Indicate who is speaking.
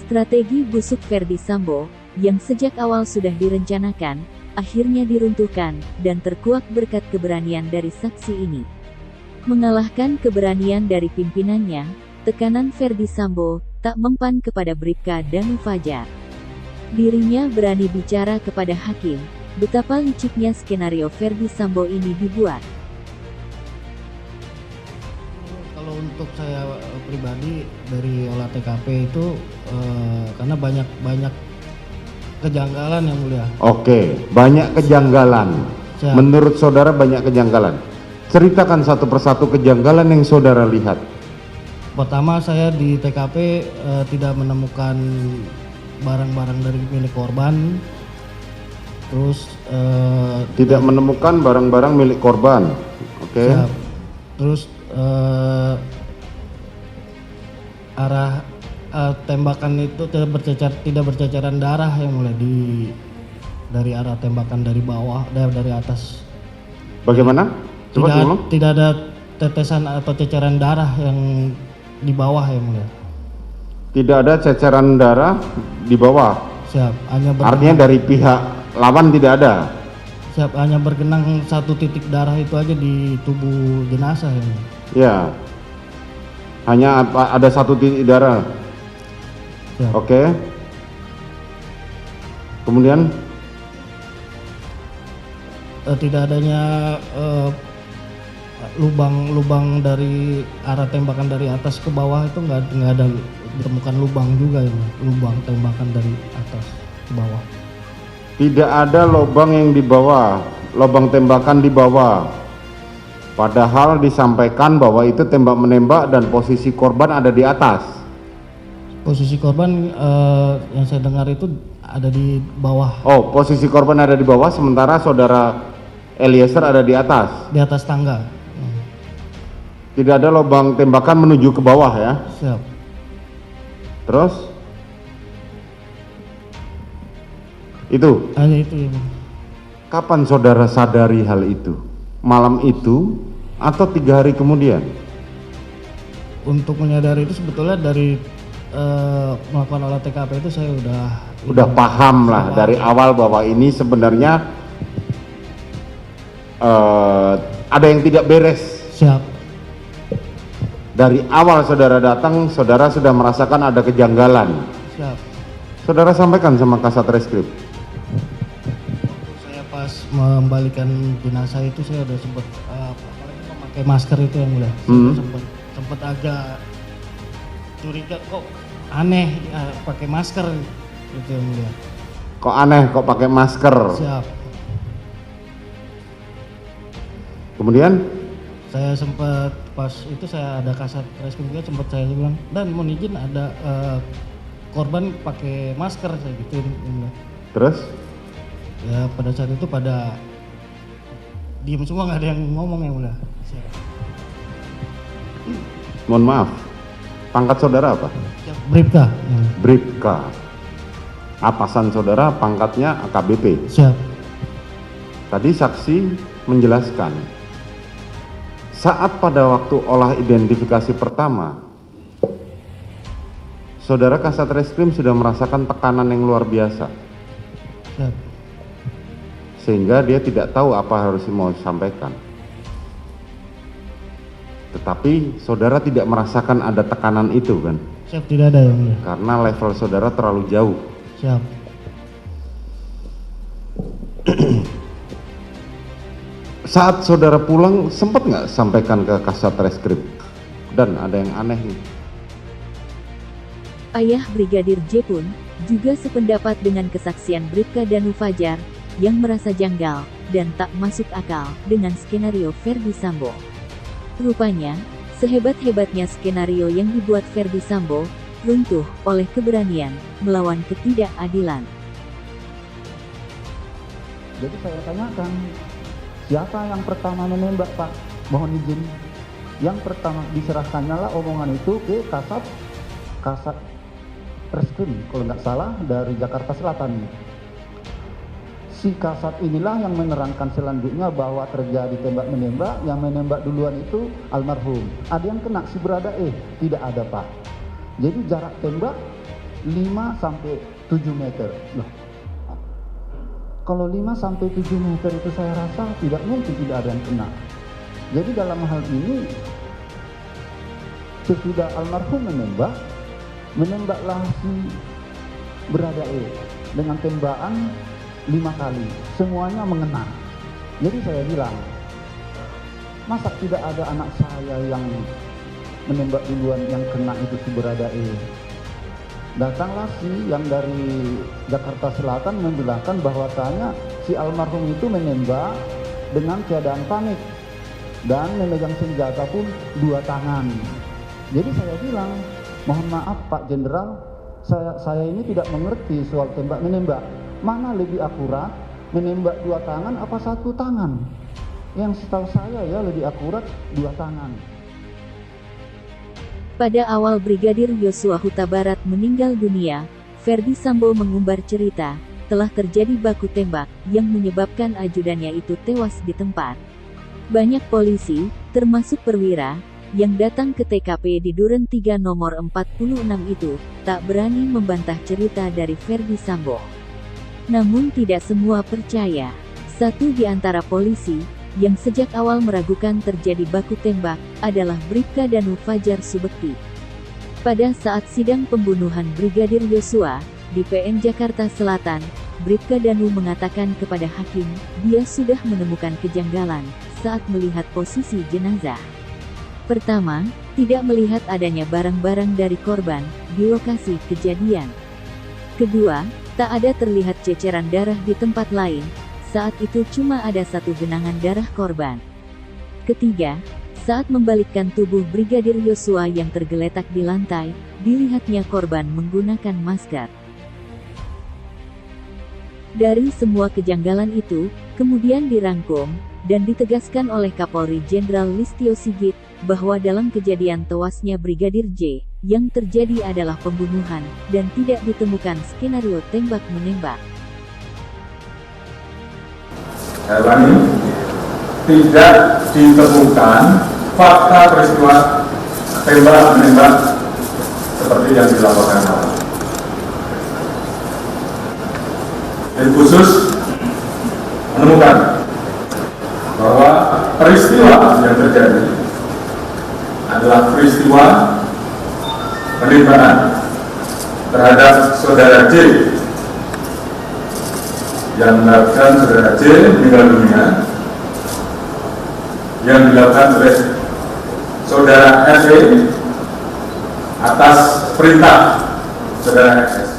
Speaker 1: Strategi busuk Ferdy Sambo, yang sejak awal sudah direncanakan, akhirnya diruntuhkan, dan terkuak berkat keberanian dari saksi ini. Mengalahkan keberanian dari pimpinannya, tekanan Ferdy Sambo tak mempan kepada Bribka Danu Fajar. Dirinya berani bicara kepada hakim, betapa liciknya skenario Ferdy Sambo ini dibuat.
Speaker 2: Kalau untuk saya pribadi dari olah TKP itu karena banyak kejanggalan yang mulia.
Speaker 3: Oke, banyak kejanggalan.
Speaker 2: Siap.
Speaker 3: Menurut saudara banyak kejanggalan. Ceritakan satu persatu kejanggalan yang saudara lihat.
Speaker 2: Pertama saya di TKP tidak menemukan barang-barang dari milik korban. Terus
Speaker 3: Tidak menemukan barang-barang milik korban. Oke.
Speaker 2: siap. Terus arah tembakan itu tidak berceceran darah yang mulai dari arah tembakan dari bawah dari atas.
Speaker 3: Bagaimana? Coba diulang.
Speaker 2: Tidak ada tetesan atau ceceran darah yang di bawah yang mulia.
Speaker 3: Tidak ada ceceran darah di bawah.
Speaker 2: Siap.
Speaker 3: Artinya dari pihak lawan tidak ada.
Speaker 2: Siap, hanya bergenang satu titik darah itu aja di tubuh jenazah ya.
Speaker 3: Ya. Hanya ada satu titik darah.
Speaker 2: Siap.
Speaker 3: Oke. Kemudian
Speaker 2: Tidak adanya lubang dari arah tembakan dari atas ke bawah itu nggak ada ditemukan lubang juga ya, lubang tembakan dari atas ke bawah.
Speaker 3: tidak ada lubang yang di bawah, lubang tembakan di bawah. Padahal disampaikan bahwa itu tembak menembak dan posisi korban ada di atas.
Speaker 2: Posisi korban yang saya dengar itu ada di bawah.
Speaker 3: Oh, posisi korban ada di bawah sementara saudara Eliezer ada di atas.
Speaker 2: Di atas tangga.
Speaker 3: Tidak ada lubang tembakan menuju ke bawah ya.
Speaker 2: Siap.
Speaker 3: Terus itu
Speaker 2: Hanya itu.
Speaker 3: kapan saudara sadari hal itu? Malam itu atau 3 hari kemudian?
Speaker 2: Untuk menyadari itu sebetulnya dari melakukan olah TKP itu saya
Speaker 3: Udah paham lah dari awal bahwa ini sebenarnya ada yang tidak beres.
Speaker 2: siap.
Speaker 3: Dari awal saudara datang, saudara sudah merasakan ada kejanggalan.
Speaker 2: Siap.
Speaker 3: Saudara sampaikan sama Kasat Reskrim.
Speaker 2: Saya pas membalikan jenazah itu saya udah sempat apalagi memakai masker itu yang mulia. Sempat agak curiga kok aneh pakai masker itu yang mulia.
Speaker 3: Kok aneh kok pakai masker?
Speaker 2: Siap.
Speaker 3: Kemudian
Speaker 2: Saya sempat pas itu saya ada Kasat Reskrim juga sempat saya bilang, dan mohon izin ada korban pakai masker saya gituin.
Speaker 3: terus
Speaker 2: Ya pada saat itu pada diem semua, nggak ada yang ngomong yang mulia.
Speaker 3: mohon maaf, pangkat saudara apa?
Speaker 2: Bribka.
Speaker 3: Bribka. Atasan saudara pangkatnya AKBP.
Speaker 2: Siap.
Speaker 3: Tadi saksi menjelaskan saat pada waktu olah identifikasi pertama saudara Kasat Reskrim sudah merasakan tekanan yang luar biasa
Speaker 2: Siap.
Speaker 3: sehingga dia tidak tahu apa harus mau sampaikan. Tetapi saudara tidak merasakan ada tekanan itu kan,
Speaker 2: Siap, tidak ada yang mulia.
Speaker 3: karena level saudara terlalu jauh.
Speaker 2: Siap.
Speaker 3: Saat saudara pulang sempat nggak sampaikan ke Kasat Reskrim? Dan ada yang aneh nih.
Speaker 1: Ayah Brigadir J pun juga sependapat dengan kesaksian Bribka Danu Fajar yang merasa janggal dan tak masuk akal dengan skenario Ferdy Sambo. Rupanya, sehebat-hebatnya skenario yang dibuat Ferdy Sambo runtuh oleh keberanian melawan ketidakadilan.
Speaker 4: Jadi saya tanyakan, siapa yang pertama menembak Pak? Mohon izin. Yang pertama diserahkannya lah omongan itu ke Kasat Reskrim kalau nggak salah dari Jakarta Selatan. Si Kasat inilah yang menerangkan selanjutnya bahwa terjadi tembak menembak, yang menembak duluan itu almarhum. Ada yang kena si berada tidak ada Pak. Jadi jarak tembak 5-7 meter. Loh, kalau 5-7 meter itu saya rasa tidak mungkin tidak ada yang kena. Jadi dalam hal ini sesudah almarhum menembaklah si berada E dengan tembakan 5 kali, semuanya mengena. Jadi saya bilang, masa tidak ada anak saya yang menembak duluan yang kena itu si berada E. Datanglah si yang dari Jakarta Selatan membilangkan bahwasanya si almarhum itu menembak dengan keadaan panik dan memegang senjata pun 2 tangan. Jadi saya bilang, mohon maaf Pak Jenderal, saya ini tidak mengerti soal tembak menembak. Mana lebih akurat, menembak 2 tangan apa 1 tangan? Yang setahu saya ya lebih akurat 2 tangan.
Speaker 1: Pada awal Brigadir Yosua Huta Barat meninggal dunia, Ferdi Sambo mengumbar cerita, telah terjadi baku tembak, yang menyebabkan ajudannya itu tewas di tempat. Banyak polisi, termasuk perwira, yang datang ke TKP di Duren 3 nomor 46 itu, tak berani membantah cerita dari Ferdi Sambo. Namun tidak semua percaya. Satu di antara polisi, yang sejak awal meragukan terjadi baku tembak, adalah Bribka Danu Fajar Subekti. Pada saat sidang pembunuhan Brigadir Yosua, di PN Jakarta Selatan, Bribka Danu mengatakan kepada hakim, dia sudah menemukan kejanggalan, saat melihat posisi jenazah. Pertama, tidak melihat adanya barang-barang dari korban, di lokasi kejadian. Kedua, tak ada terlihat ceceran darah di tempat lain, saat itu cuma ada 1 genangan darah korban. Ketiga, saat membalikkan tubuh Brigadir Yosua yang tergeletak di lantai, dilihatnya korban menggunakan masker. Dari semua kejanggalan itu, kemudian dirangkum, dan ditegaskan oleh Kapolri Jenderal Listio Sigit, bahwa dalam kejadian tewasnya Brigadir J, yang terjadi adalah pembunuhan, dan tidak ditemukan skenario tembak-menembak.
Speaker 5: Hewan ini tidak ditemukan fakta peristiwa tembak-menembak seperti yang dilaporkan awal. Tim khusus menemukan bahwa peristiwa yang terjadi adalah peristiwa penembakan terhadap saudara J, yang dilakukan saudara J meninggal dunia, yang dilakukan oleh saudara SE atas perintah saudara SS.